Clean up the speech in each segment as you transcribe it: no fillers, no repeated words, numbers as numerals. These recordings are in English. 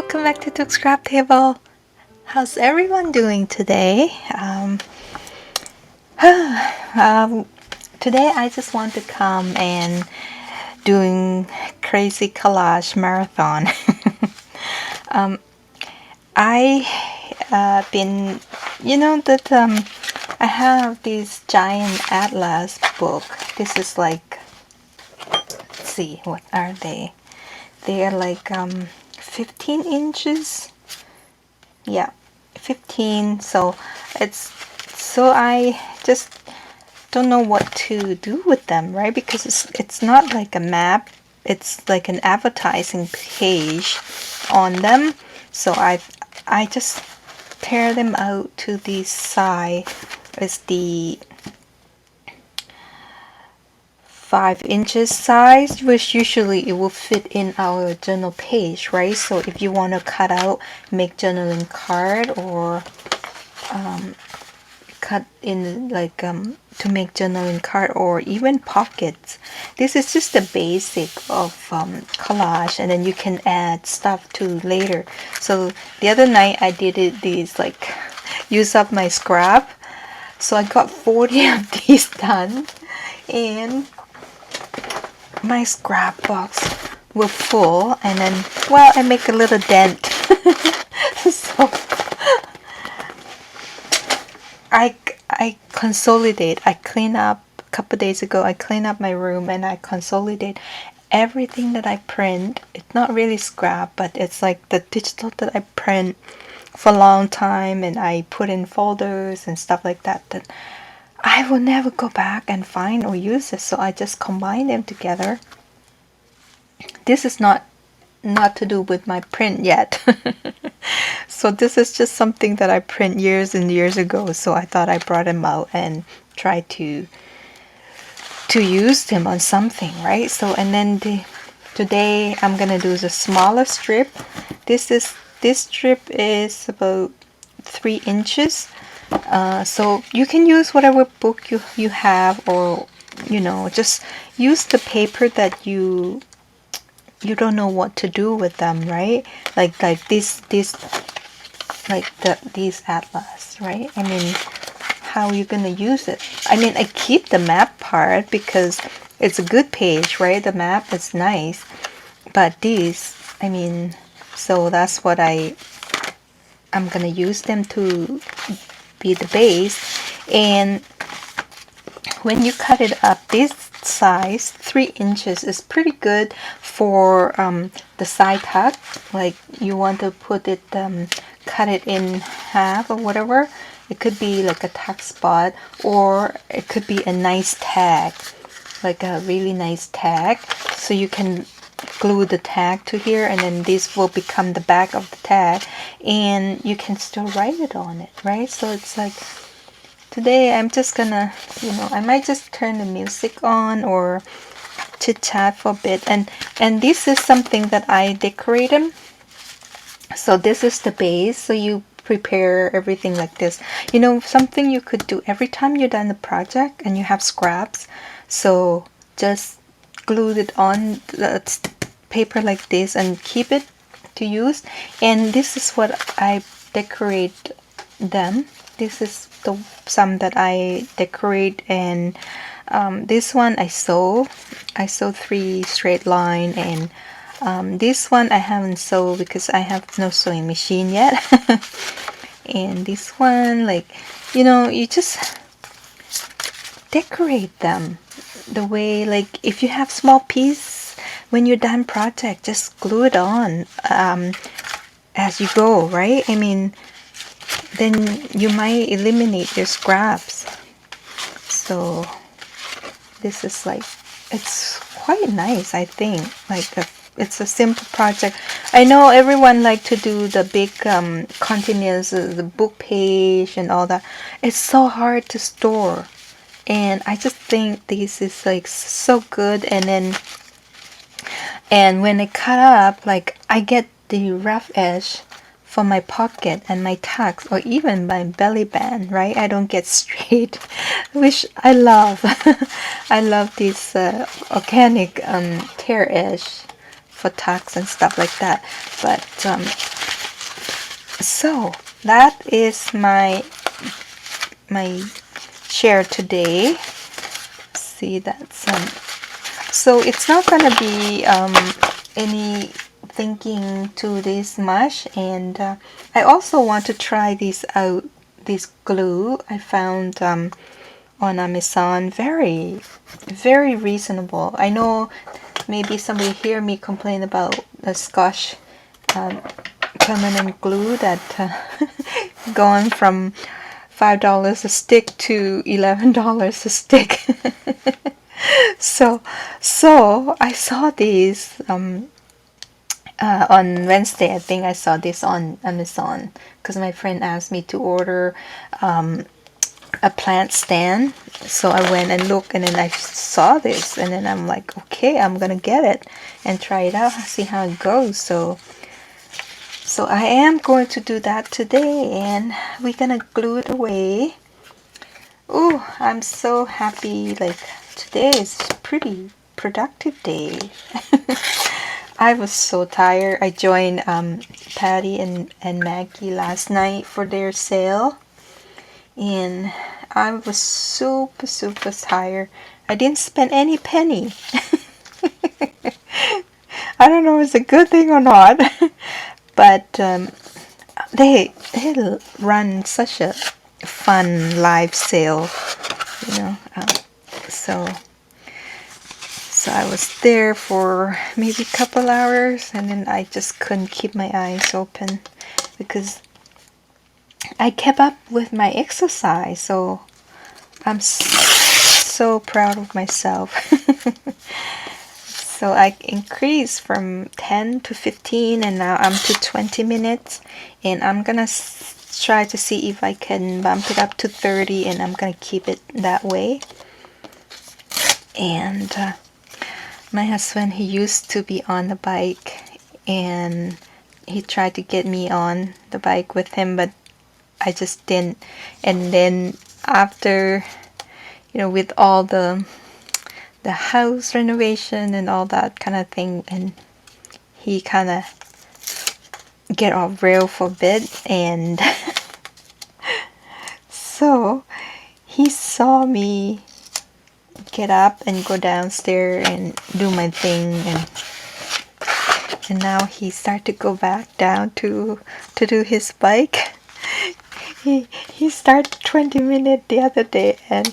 welcome back to Took's Scrap Table. How's everyone doing today? Today I just want to come and doing crazy collage marathon. I been, that I have this giant atlas book. This is like, let's see, what are they? They are like 15 inches. Yeah, 15. So I just don't know what to do with them, right? Because it's not like a map. It's like an advertising page on them. So I just tear them out to the side. It's the 5 inches size, which usually it will fit in our journal page, right? So if you want to cut out, make journaling card, or cut in like to make journaling card, or even pockets. This is just the basic of collage, and then you can add stuff to later. So the other night I did these like use up my scrap, so I got 40 of these done, and my scrap box were full, and then, well, I make a little dent. So I consolidate. I clean up a couple days ago. I clean up my room and I consolidate everything that I print. It's not really scrap, but it's like the digital that I print for a long time, and I put in folders and stuff like that that I will never go back and find or use it. So I just combine them together. This is not to do with my print yet. So this is just something that I print years and years ago, so I thought I brought them out and try to use them on something, right? So, and then today I'm gonna do the smaller strip. This strip is about 3 inches. So you can use whatever book you have, or just use the paper that you don't know what to do with them, right? Like these atlas, right? I mean, how are you gonna use it? I mean, I keep the map part because it's a good page, right? The map is nice, but these, I mean, so that's what I'm gonna use them to be the base. And when you cut it up, this size 3 inches is pretty good for the side tuck. Like you want to put it cut it in half or whatever. It could be like a tuck spot, or it could be a nice tag, like a really nice tag, so you can glue the tag to here, and then this will become the back of the tag, and you can still write it on it, right? So it's like, today I'm just gonna, I might just turn the music on or chit chat for a bit, and this is something that I decorate them. So this is the base, so you prepare everything like this. Something you could do every time you're done the project and you have scraps, so just glue it on the paper like this and keep it to use. And this is what I decorate them. This is some that I decorate, and this one I sew 3 straight line, and this one I haven't sewed because I have no sewing machine yet. And this one, like, you just decorate them the way, like, if you have small piece, when you're done project, just glue it on as you go, right? I mean, then you might eliminate your scraps. So this is like, it's quite nice, I think. Like it's a simple project. I know everyone like to do the big continuous, the book page and all that. It's so hard to store, and I just think this is like so good. And when I cut up, like, I get the rough edge for my pocket and my tucks, or even my belly band, right? I don't get straight, which I love. I love this organic tear edge for tucks and stuff like that. But So that is my share today. See, that's so it's not gonna be any thinking to this much. And I also want to try this out, this glue I found on Amazon. Very reasonable. I know maybe somebody hear me complain about the Scotch permanent glue that gone from $5 a stick to $11 a stick. so I saw these on Wednesday. I think I saw this on Amazon because my friend asked me to order a plant stand. So I went and looked, and then I saw this, and then I'm like, okay, I'm gonna get it and try it out, see how it goes. So I am going to do that today, and we're gonna glue it away. Oh, I'm so happy. Like, today is a pretty productive day. I was so tired. I joined Patty and Maggie last night for their sale, and I was super tired. I didn't spend any penny. I don't know if it's a good thing or not, but they run such a fun live sale, you know. So I was there for maybe a couple hours, and then I just couldn't keep my eyes open because I kept up with my exercise. So I'm so proud of myself. So I increased from 10 to 15, and now I'm to 20 minutes, and I'm gonna try to see if I can bump it up to 30, and I'm gonna keep it that way. And my husband, he used to be on the bike, and he tried to get me on the bike with him, but I just didn't. And then after, with all the house renovation and all that kind of thing, and he kind of get off rail for a bit, and so he saw me get up and go downstairs and do my thing, and now he started to go back down to do his bike. He started 20 minutes the other day, and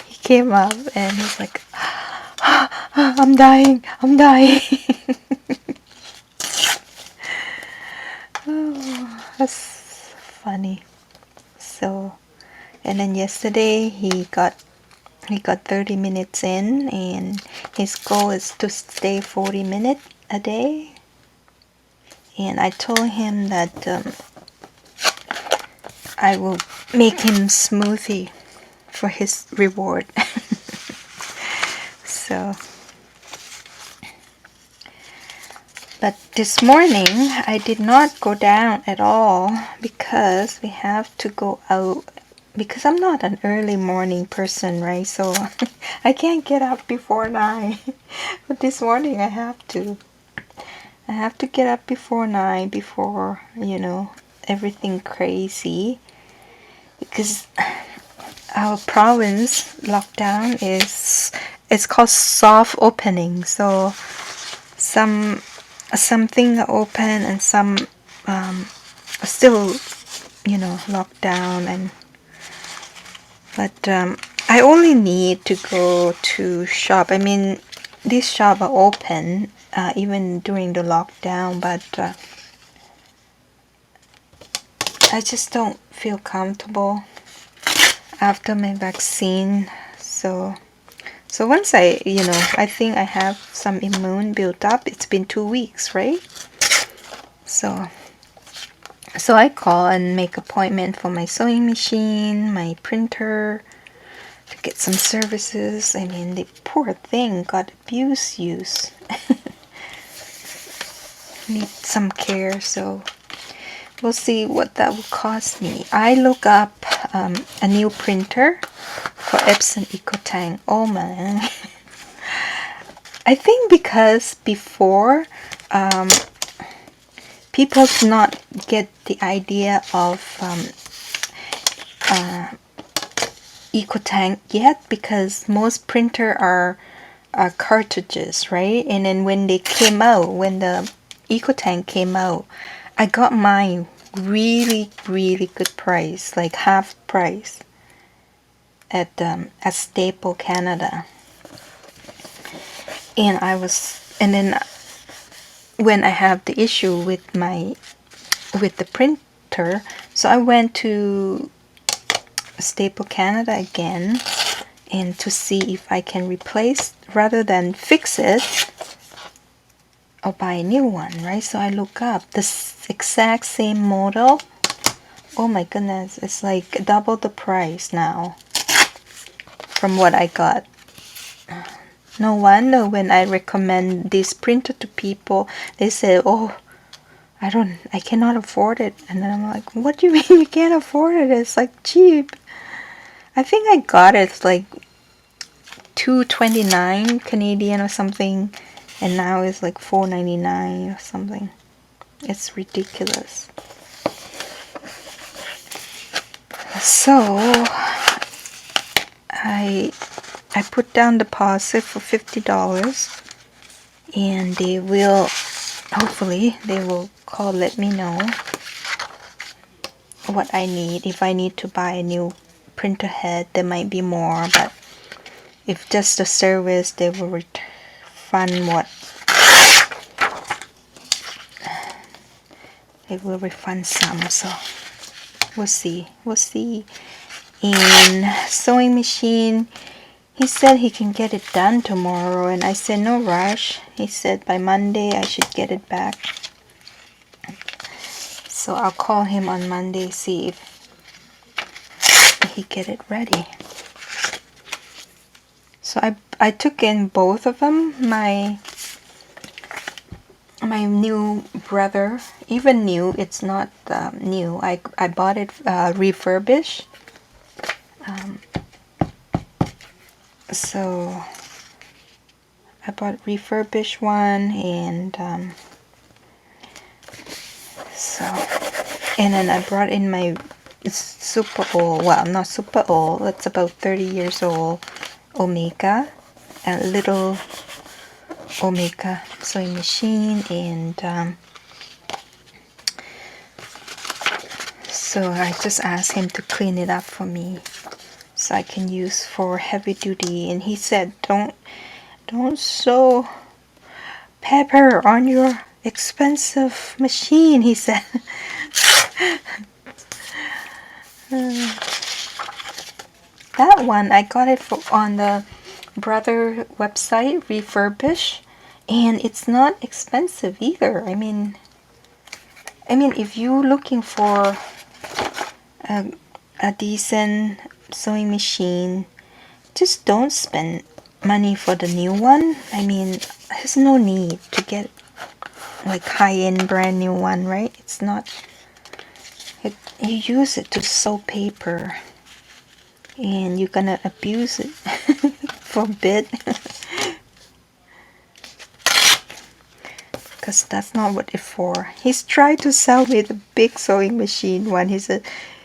he came up and he's like, I'm dying. Oh, that's funny. So, and then yesterday he got 30 minutes in, and his goal is to stay 40 minutes a day. And I told him that I will make him smoothie for his reward. So, but this morning I did not go down at all because we have to go out, because I'm not an early morning person, right? So I can't get up before 9. But this morning I have to get up before 9, before, everything crazy, because our province lockdown it's called soft opening. So something open, and some still, locked down. But I only need to go to shop. I mean, these shops are open even during the lockdown, but I just don't feel comfortable after my vaccine. So once I think I have some immune built up. It's been 2 weeks, right? So I call and make appointment for my sewing machine, my printer, to get some services. I mean, the poor thing got abuse use. Need some care, so we'll see what that will cost me. I look up a new printer for Epson EcoTank. Oh man. I think because before people's not get the idea of EcoTank yet, because most printer are cartridges, right? And then when they came out, when the EcoTank came out, I got mine really good price, like half price at Staple Canada. And then when I have the issue with the printer, so I went to Staple Canada again, and to see if I can replace, rather than fix it or buy a new one, right? So I look up the exact same model. Oh my goodness, it's like double the price now from what I got. No wonder when I recommend this printer to people, they say, oh, I cannot afford it. And then I'm like, what do you mean you can't afford it? It's like cheap. I think I got it like $2.29 Canadian or something, and now it's like $4.99 or something. It's ridiculous. So I put down deposit for $50, and they will, hopefully they will call, let me know what I need. If I need to buy a new printer head, there might be more, but if just the service, they will refund what they will refund some. So we'll see. In sewing machine, he said he can get it done tomorrow, and I said no rush. He said by Monday I should get it back. So I'll call him on Monday, see if he get it ready. So I took in both of them. My new brother, even new, it's not new. I bought it refurbished. So I bought refurbished one, and then I brought in my super old, well, not super old, it's about 30 years old Omega, a little Omega sewing machine, and so I just asked him to clean it up for me so I can use for heavy duty. And he said, don't sew pepper on your expensive machine, he said. That one I got it on the brother website, refurbish, and it's not expensive either. I mean if you're looking for a decent sewing machine, just don't spend money for the new one. I mean, there's no need to get like high-end brand new one, right? It's not. You use it to sew paper, and you're gonna abuse it for a bit, because that's not what it's for. He's tried to sell me the big sewing machine one. He said,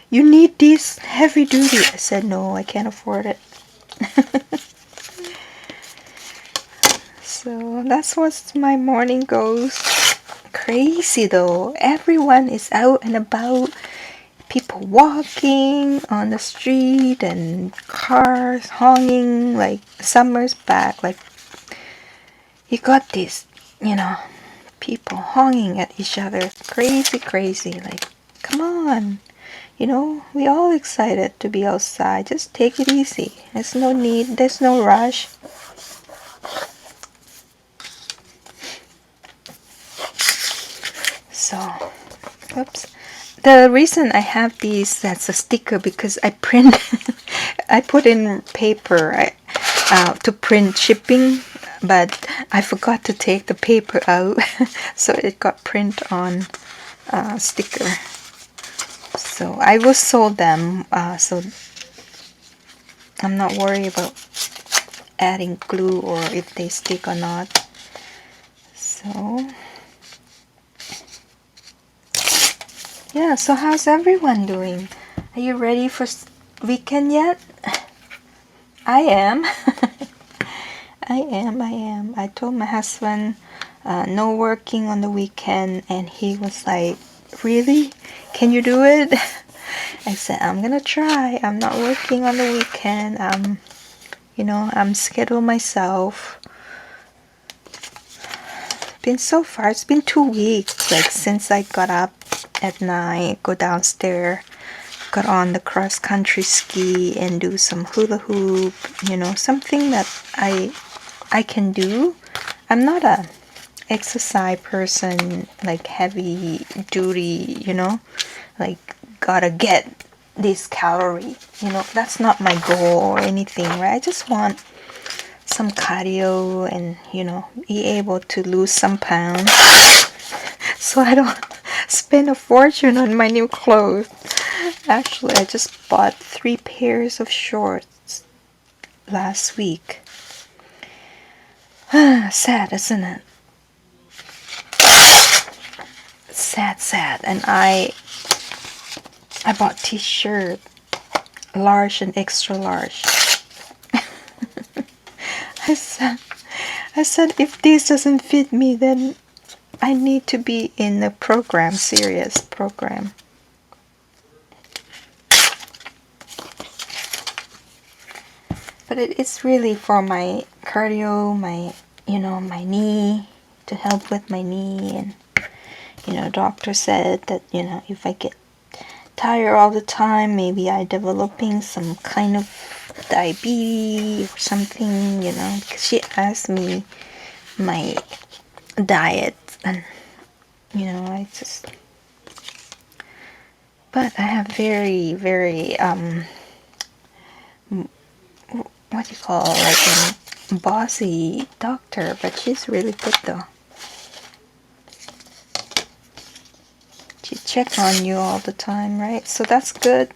you need this heavy duty. I said, no, I can't afford it. So that's what my morning goes. Crazy though. Everyone is out and about. People walking on the street, and cars honking like summer's back. Like, you got this, people honking at each other. Crazy. Like, come on. We all excited to be outside. Just take it easy. There's no need. There's no rush. So, oops. The reason I have these, that's a sticker, because I print, I put in paper to print shipping, but I forgot to take the paper out, so it got print on sticker. So I will sew them, so I'm not worried about adding glue or if they stick or not. So Yeah, so how's everyone doing? Are you ready for weekend yet? I am. I am. I told my husband no working on the weekend, and he was like, really? Can you do it? I said, I'm gonna try. I'm not working on the weekend. I'm scheduled myself. It's been 2 weeks, like since I got up at night, go downstairs, got on the cross country ski and do some hula hoop, something that I can do. I'm not a exercise person, like heavy duty, like gotta get this calorie, that's not my goal or anything, right? I just want some cardio and be able to lose some pounds so I don't spend a fortune on my new clothes. Actually, I just bought 3 pairs of shorts last week. Sad, isn't it? Sad. And I bought t-shirt, large and extra large. I said if this doesn't fit me, then I need to be in a program, serious program. But it's really for my cardio, my knee, to help with my knee. And doctor said that if I get tired all the time, maybe I developing some kind of diabetes or something, because she asked me my diet, and I just, but I have very, very what do you call, like a bossy doctor, but she's really good though. She checks on you all the time, right? So that's good.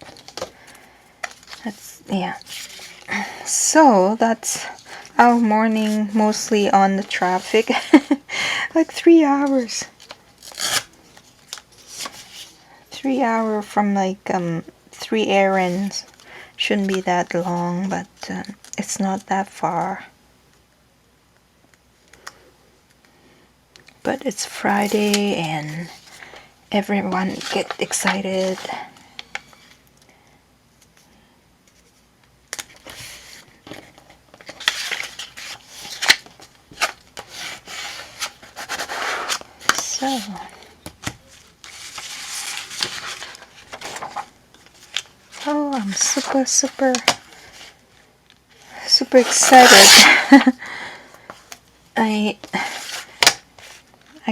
Yeah. So that's our morning, mostly on the traffic. Like 3 hours. 3 hours from like 3 errands. Shouldn't be that long, but it's not that far. But it's Friday and everyone get excited. So I'm super excited. I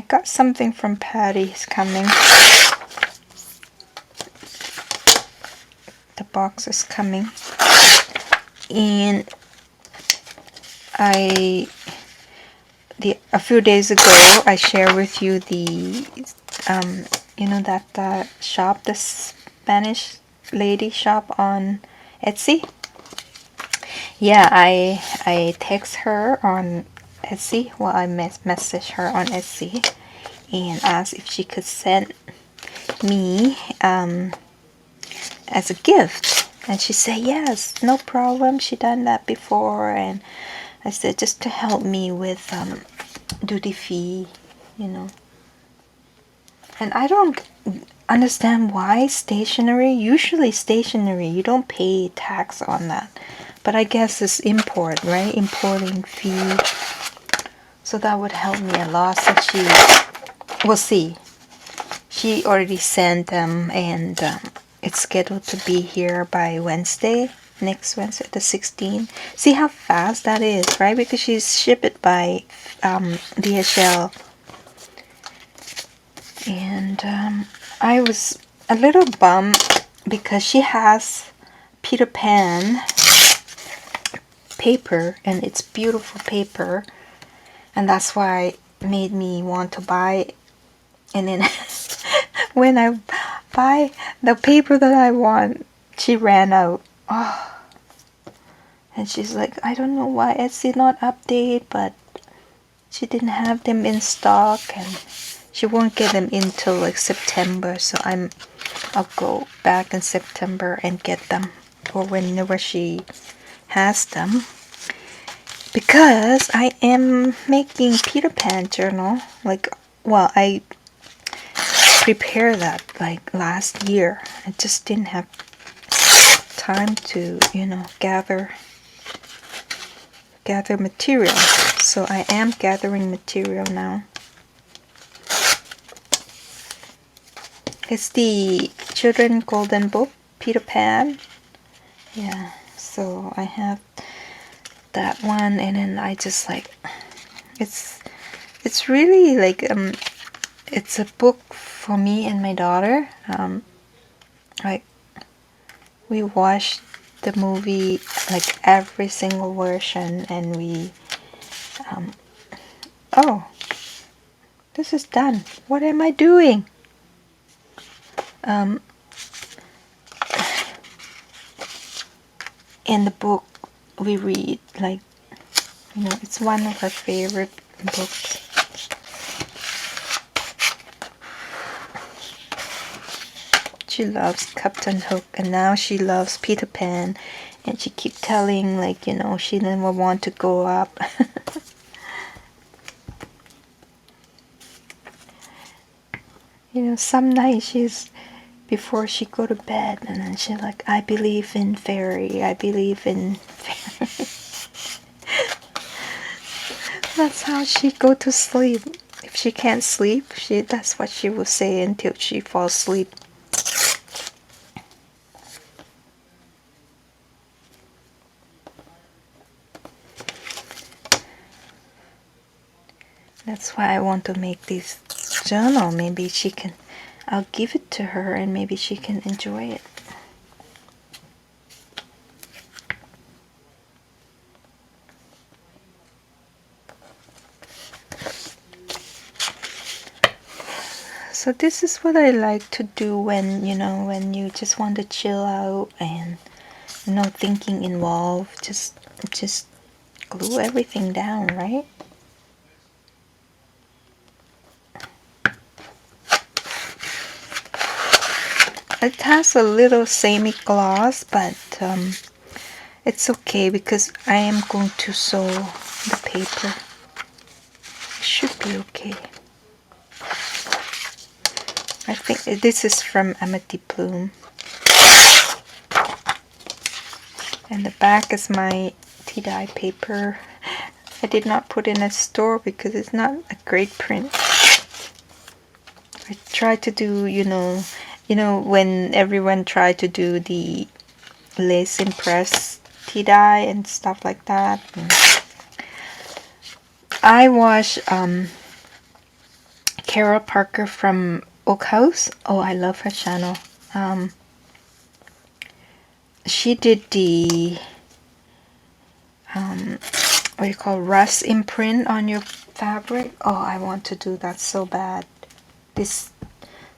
got something from Patty's coming. The box is coming. And a few days ago I shared with you the that shop, the Spanish lady shop on Etsy. Yeah, I text her on Etsy. Well, I message her on Etsy and asked if she could send me as a gift, and she said yes, no problem. She done that before. And I said just to help me with duty fee, and I don't understand why stationery, usually stationery, you don't pay tax on that, but I guess it's import, right? Importing fee. So that would help me a lot. So we'll see. She already sent them, and it's scheduled to be here by Wednesday, next Wednesday, the 16th. See how fast that is, right? Because she's shipped it by DHL. And I was a little bummed because she has Peter Pan paper, and it's beautiful paper, and that's why it made me want to buy it. And then when I buy the paper that I want, she ran out. Oh. And she's like, I don't know why Etsy not update, but she didn't have them in stock. And she won't get them until like September, so I'll go back in September and get them, or whenever she has them, because I am making Peter Pan journal. Like, well, I prepared that like last year. I just didn't have time to, you know, gather material. So I am gathering material now. It's the Children Golden Book, Peter Pan. Yeah, so I have that one, and then I just like, it's really like, it's a book for me and my daughter. Like, we watched the movie, like every single version, and we, oh, this is done. What am I doing? In the book we read, like, you know, it's one of her favorite books. She loves Captain Hook, and now she loves Peter Pan, and she keep telling, like, you know, she never want to grow up. You know, some nights she's, before she go to bed, and then she's like, I believe in fairy, I believe in fairy. That's how she go to sleep. If she can't sleep, that's what she will say until she falls asleep. That's why I want to make this journal. Maybe she can, I'll give it to her, and maybe she can enjoy it. So this is what I like to do when, you know, when you just want to chill out and no thinking involved. Just glue everything down, right? It has a little semi-gloss, but it's okay because I am going to sew the paper. It should be okay. I think this is from Amity Bloom. And the back is my tie-dye paper. I did not put in a store because it's not a great print. I tried to do, you know, when everyone tried to do the lace impress tie-dye and stuff like that. I watched Carol Parker from Oak House. Oh, I love her channel. She did the what do you call, rust imprint on your fabric. Oh, I want to do that so bad.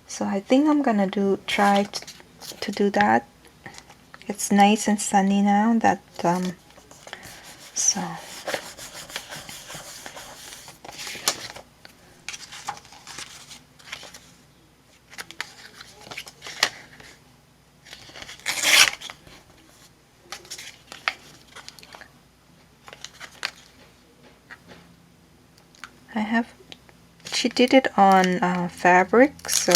So I think I'm gonna try to do that. It's nice and sunny now. That so. She did it on fabric, so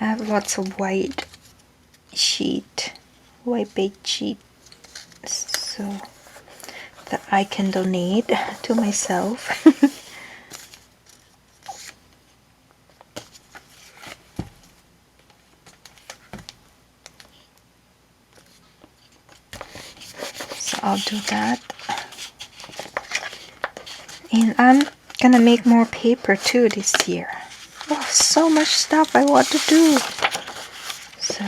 I have lots of white baked sheet, so that I can donate to myself. So I'll do that. And I'm gonna make more paper too this year. Oh, so much stuff I want to do. So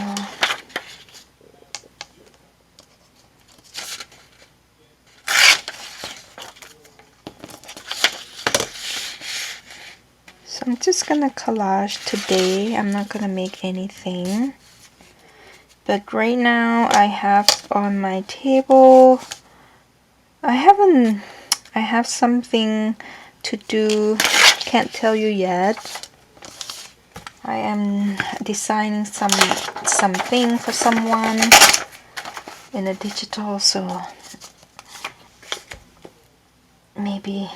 I'm just gonna collage today. I'm not gonna make anything. But right now I have on my table, I have something to do can't tell you yet. I am designing something for someone in a digital, so maybe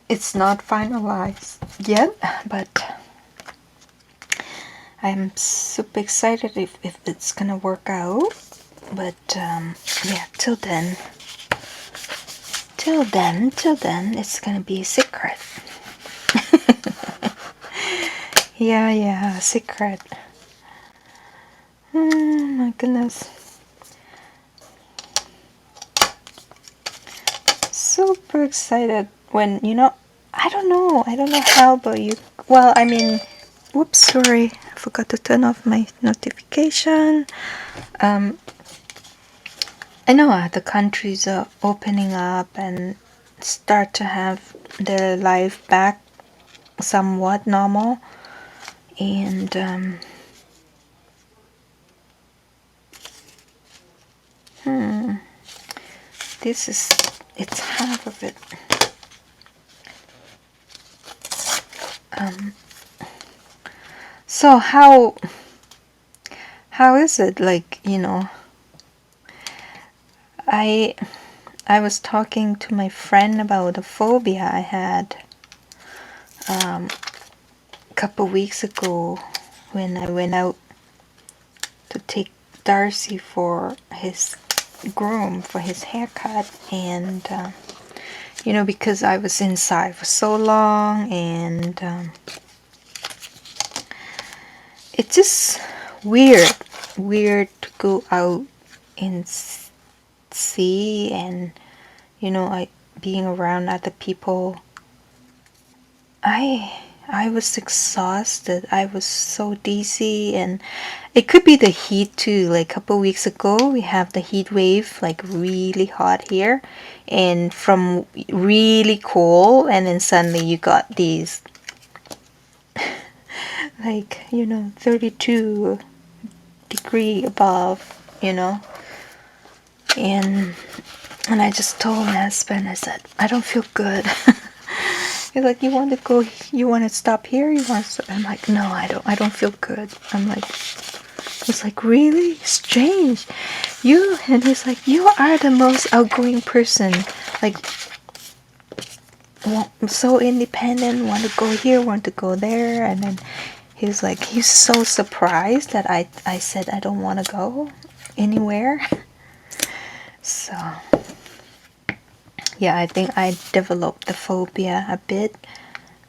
it's not finalized yet, but I'm super excited if it's gonna work out. But yeah, till then it's gonna be a secret. Yeah, secret. Oh my goodness. Super excited when, I don't know how about you. Well, I mean, whoops, sorry, I forgot to turn off my notification. I know the countries are opening up and start to have their life back somewhat normal, and it's half of it. So how is it, like, I was talking to my friend about a phobia I had a couple weeks ago when I went out to take Darcy for his groom for his haircut, and because I was inside for so long, and it's just weird to go out and see, and I being around other people. I was exhausted. I was so dizzy, and it could be the heat too. Like a couple weeks ago, we have the heat wave, like really hot here, and from really cold, and then suddenly you got these like 32 degree above, and I just told my husband, I said, I don't feel good. He's like, you want to stop here? I'm like, no, I don't feel good. He's like, really? Strange. And he's like, you are the most outgoing person. Like, so independent, want to go here, want to go there. And then he's like, he's so surprised that I said I don't want to go anywhere. So yeah, I think I developed the phobia a bit.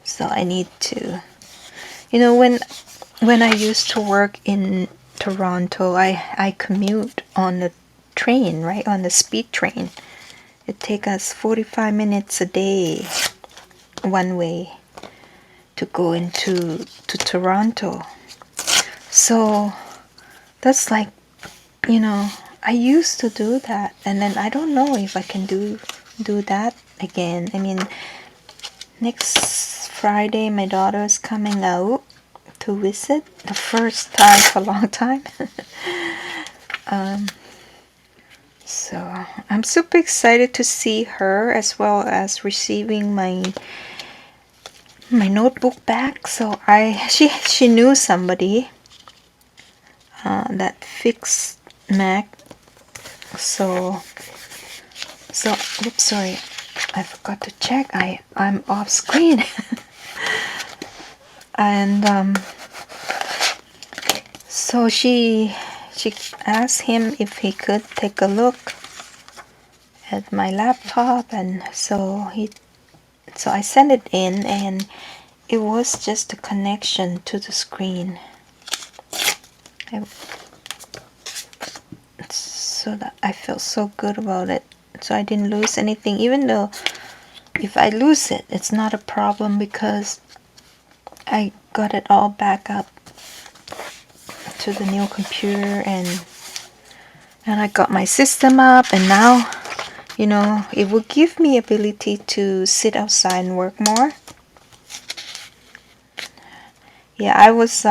So I need to, when I used to work in Toronto, I commute on the train, right, on the speed train. It takes us 45 minutes a day one way to go to Toronto. So that's like, I used to do that, and then I don't know if I can do that again. I mean, next Friday my daughter is coming out to visit, the first time for a long time. So I'm super excited to see her, as well as receiving my notebook back. So she knew somebody that fixed Mac. So oops, sorry, I forgot to check. I'm off screen. And so she asked him if he could take a look at my laptop, and so I sent it in, and it was just a connection to the screen. So that I felt so good about it. So I didn't lose anything, even though if I lose it, it's not a problem because I got it all back up to the new computer, and I got my system up, and now it will give me ability to sit outside and work more. Yeah, I was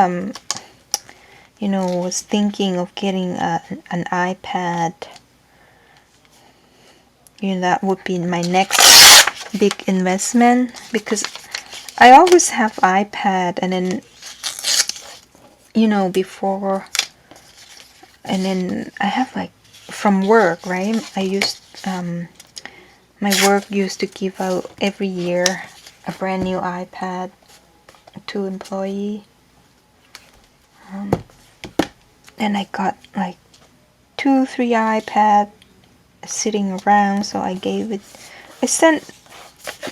was thinking of getting an iPad. That would be my big investment because I always have iPad, and then before, and then I have like from work, right? I used my work used to give out every year a brand new iPad to employee, and I got like 2-3 iPad sitting around, so I sent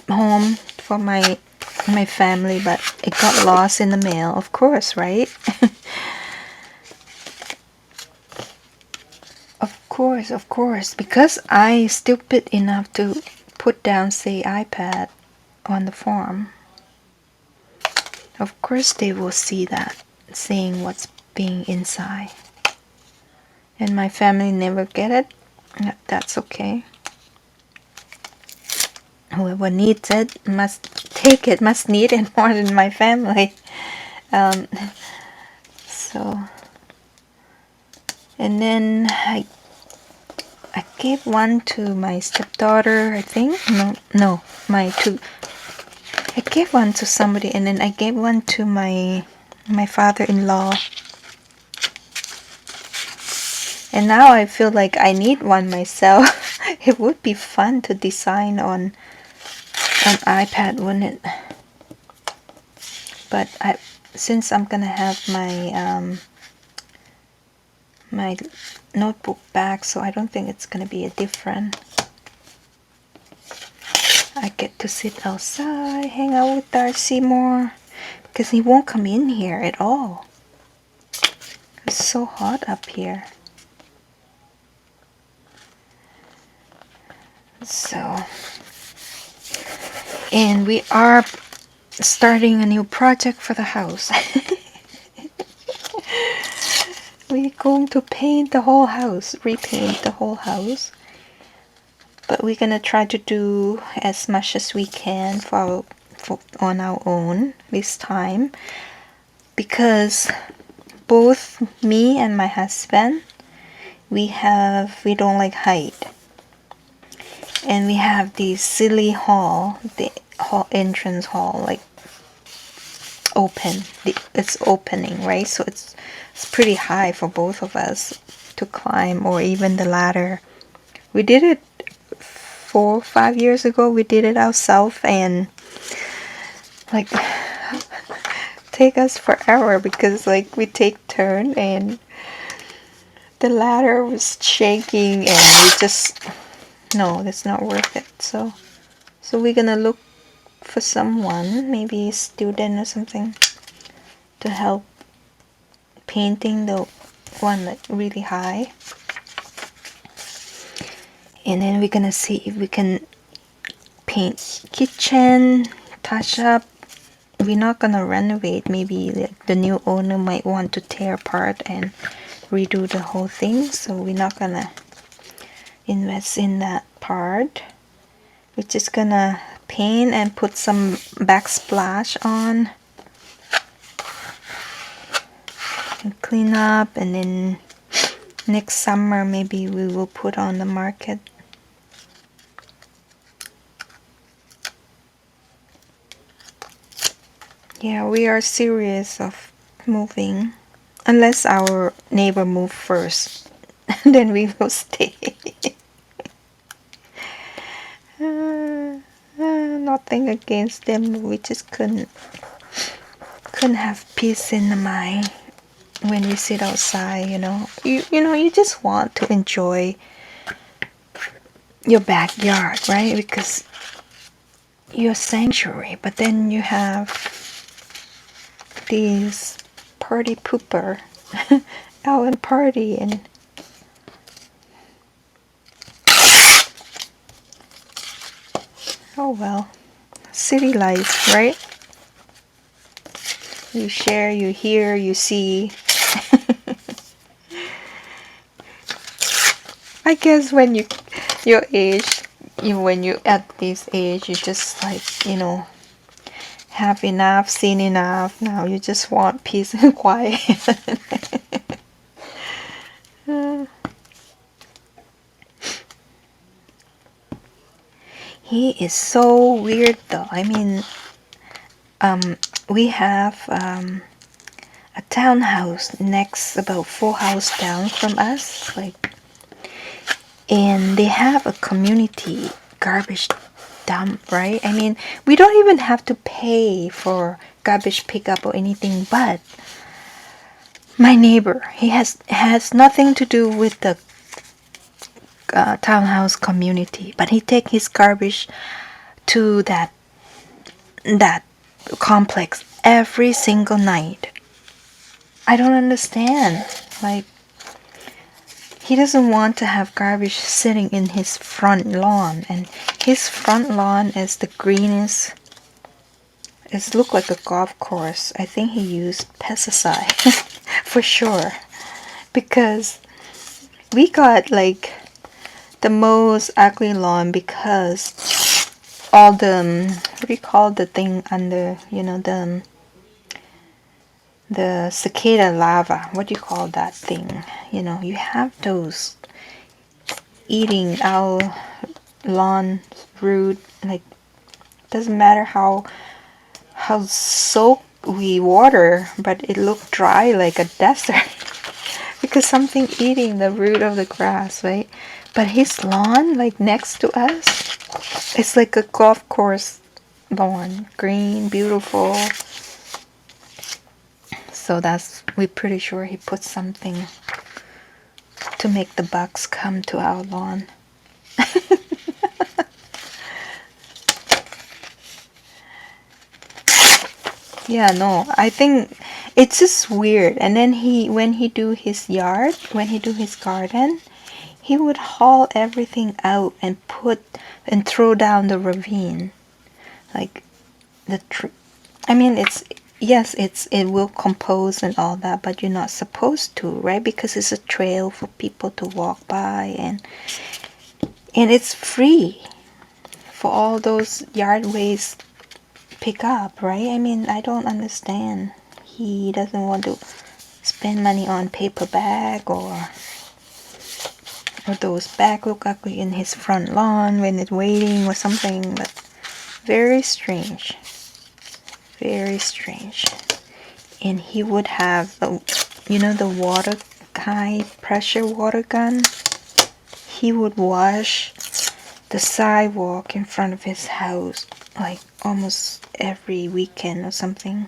home for my family, but it got lost in the mail, of course, right? Of course, because I stupid enough to put down, say, iPad on the form. Of course they will see that, saying what's being inside. And my family never get it. That's okay. Whoever needs it must take it, must need it more than my family. So, and then I gave one to my stepdaughter, I think. No, I gave one to somebody, and then I gave one to my father-in-law. And now I feel like I need one myself. It would be fun to design on an iPad, wouldn't it? But since I'm gonna have my my notebook back, so I don't think it's gonna be a different. I get to sit outside, hang out with Darcy more, because he won't come in here at all. It's so hot up here. So, and we are starting a new project for the house. We're going to paint the whole house, repaint the whole house. But we're gonna try to do as much as we can for on our own this time, because both me and my husband, we don't like height, and we have the silly hall, the entrance hall, like it's opening, right? So it's pretty high for both of us to climb, or even the ladder. We did it 4 or 5 years ago. We did it ourselves, and like take us forever, because like we take turn and the ladder was shaking, and we just, no, that's not worth it. So we're gonna look for someone, maybe a student or something, to help painting the one like really high. And then we're gonna see if we can paint kitchen, touch up. We're not gonna renovate. Maybe the new owner might want to tear apart and redo the whole thing, so we're not gonna invest in that part. We're just gonna paint and put some backsplash on and clean up, and then next summer maybe we will put on the market. Yeah, we are serious of moving, unless our neighbor move first. Then we will stay. Nothing against them, we just couldn't have peace in the mind when we sit outside. You just want to enjoy your backyard, right? Because your sanctuary. But then you have these party pooper out and party, and oh well, city life, right? You share, you hear, you see. I guess when your age, when you at this age, you just like, have enough, seen enough. Now you just want peace and quiet. He is so weird though. I mean, we have a townhouse next, about 4 houses down from us, like, and they have a community garbage dump, right? I mean, we don't even have to pay for garbage pickup or anything, but my neighbor, he has nothing to do with the townhouse community, but he take his garbage to that complex every single night. I don't understand. Like, he doesn't want to have garbage sitting in his front lawn, and his front lawn is the greenest. It looked like a golf course. I think he used pesticide for sure, because we got like the most ugly lawn because all the what do you call the thing under, you know, the cicada lava, what do you call that thing, you know, you have those eating our lawn root, like, doesn't matter how soaked we water, but it looked dry like a desert because something eating the root of the grass, right? But his lawn, like next to us, it's like a golf course lawn, green, beautiful. So we're pretty sure he put something to make the bugs come to our lawn. Yeah, no, I think it's just weird. And then when he do his yard, when he do his garden, he would haul everything out and throw down the ravine, like the tree. I mean, it will compose and all that, but you're not supposed to, right? Because it's a trail for people to walk by, and it's free for all those yard waste pick up, right? I mean, I don't understand. He doesn't want to spend money on paper bag or those bag look ugly in his front lawn when it's waiting or something, but very strange. Very strange. And he would have, you know, the water kind, pressure water gun. He would wash the sidewalk in front of his house like almost every weekend or something.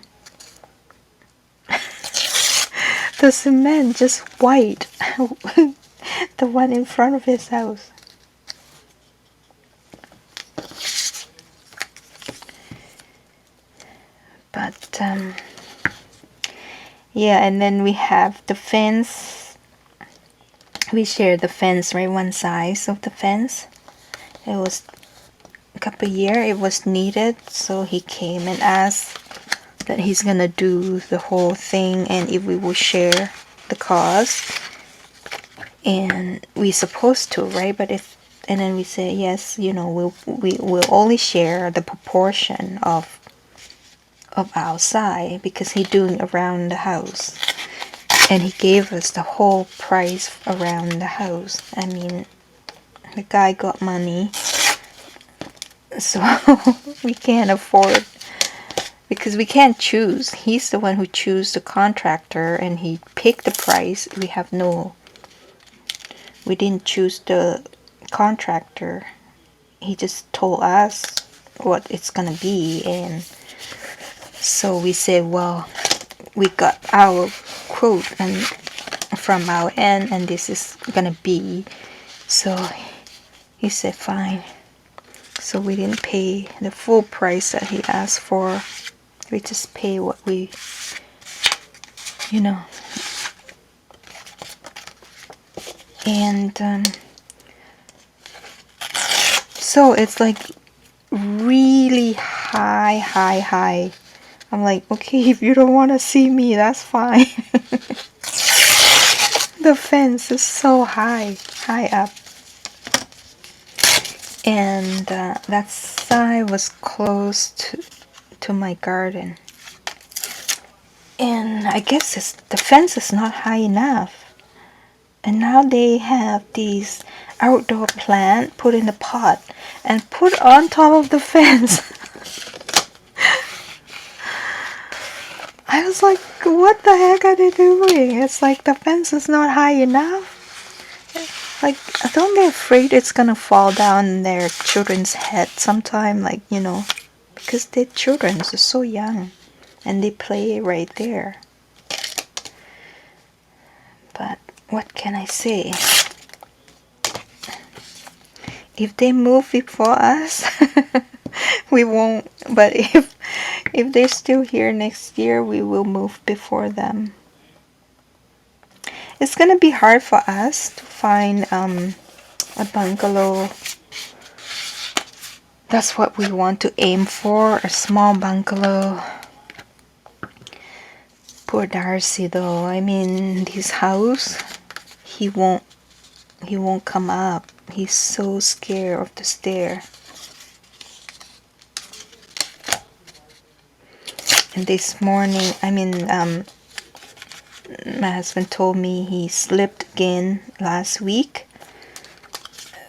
The cement just white. The one in front of his house. But yeah, and then we have the fence. We share the fence, right? One size of the fence. It was a couple years it was needed, so he came and asked that he's gonna do the whole thing and if we will share the cost. And we supposed to, right? But and then we say yes, you know, we'll only share the proportion of our side because he doing around the house, and he gave us the whole price around the house. I mean, the guy got money, so we can't afford, because we can't choose. He's the one who choose the contractor and he picked the price. We didn't choose the contractor. He just told us what it's gonna be, and so we said, well, we got our quote and from our end, and this is gonna be. So he said fine. So we didn't pay the full price that he asked for. We just pay what we, you know. And so it's like really high. I'm like, okay, if you don't want to see me, that's fine. The fence is so high up. And that side was close to my garden. And I guess the fence is not high enough. And now they have these outdoor plant put in a pot and put on top of the fence. I was like, what the heck are they doing? It's like the fence is not high enough. Like, don't they afraid it's gonna fall down in their children's head sometime? Like, because their children are so young and they play right there. But what can I say? If they move before us, we won't. But if they're still here next year, we will move before them. It's gonna be hard for us to find a bungalow. That's what we want to aim for, a small bungalow. Poor Darcy though. I mean, his house, he won't come up. He's so scared of the stair. And this morning, my husband told me he slipped again last week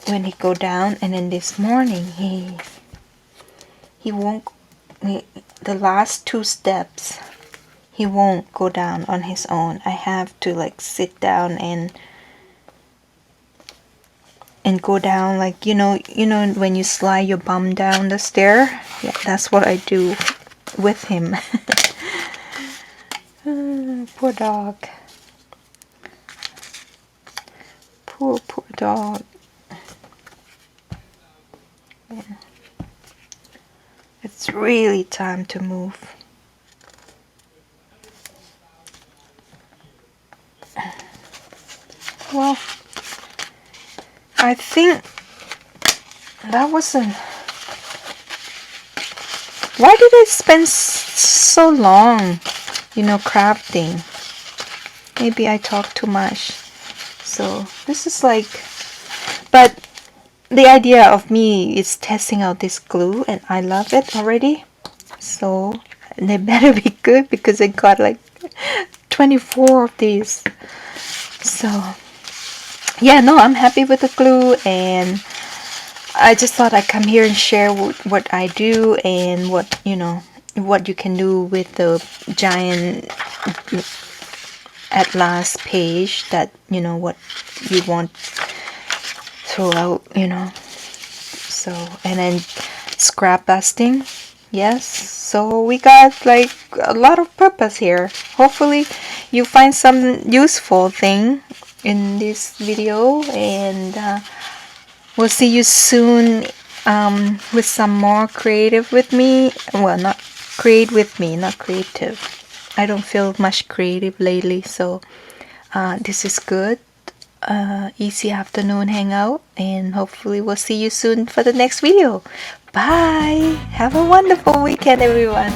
when he go down, and then this morning he won't. The last 2 steps, he won't go down on his own. I have to like sit down and go down, like when you slide your bum down the stair. Yeah, that's what I do with him. Poor dog. Poor dog. Yeah. It's really time to move. Well, I think that wasn't. Why did I spend so long, crafting? Maybe I talk too much. So this is like, but the idea of me is testing out this glue, and I love it already. So they better be good because I got like 24 of these. So yeah, no, I'm happy with the glue, and I just thought I'd come here and share what I do and what you can do with the giant atlas page that what you want throughout, so, and then scrap busting. Yes, so we got like a lot of purpose here. Hopefully you find some useful thing in this video, and we'll see you soon with some more creative with me. Well, not create with me, not creative. I don't feel much creative lately, so this is good. Easy afternoon hangout, and hopefully we'll see you soon for the next video. Bye. Have a wonderful weekend, everyone.